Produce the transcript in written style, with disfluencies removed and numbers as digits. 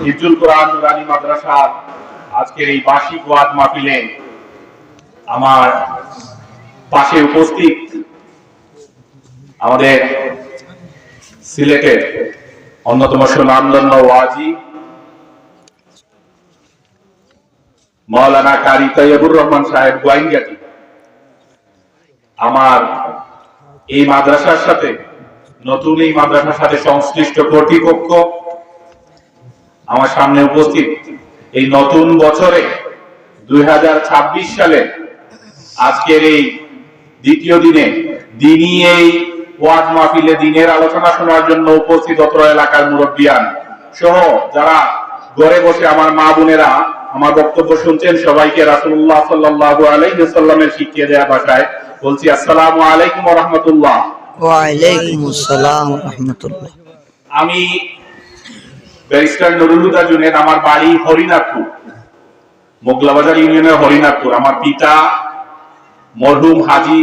হিফজুল কোরআন নুরানী মাদ্রাসার আজকের এই বার্ষিক ওয়াজ মাহফিলে আমার পাশে উপস্থিত আমাদের সিলেটের অন্যতম সুনামধন্য ওয়াজি মাওলানা কারি তৈয়বুর রহমান সাহেব গোয়াইনঘাটি, আমার এই মাদ্রাসার সাথে নতুন এই মাদ্রাসার সাথে সংশ্লিষ্ট কর্তৃপক্ষ, আমার সামনে উপস্থিত এই নতুন বছরে 2026 সালে আজকের এই দ্বিতীয় দিনে দিনই এই ওয়াজ মাহফিলে দিনের আলোচনা শোনার জন্য উপস্থিত অত্র এলাকার মুরব্বিয়ান সহ যারা ঘরে বসে আমার মা বোনেরা আমার বক্তব্য শুনছেন, সবাইকে রাসূলুল্লাহ সাল্লাল্লাহু আলাইহি ওয়াসাল্লামের শিখিয়ে দেওয়া ভাষায় বলছি আসসালামু আলাইকুম ওয়া রাহমাতুল্লাহ। ওয়া আলাইকুম আসসালাম ওয়া রাহমাতুল্লাহ। আমি ব্যারিস্টার নুরুল হুদা জুনেদ, আমার বাড়ি হরিনাথপুর, মোগলাবাজার ইউনিয়নের হরিনাথপুর। আমার পিতা মরহুম হাজী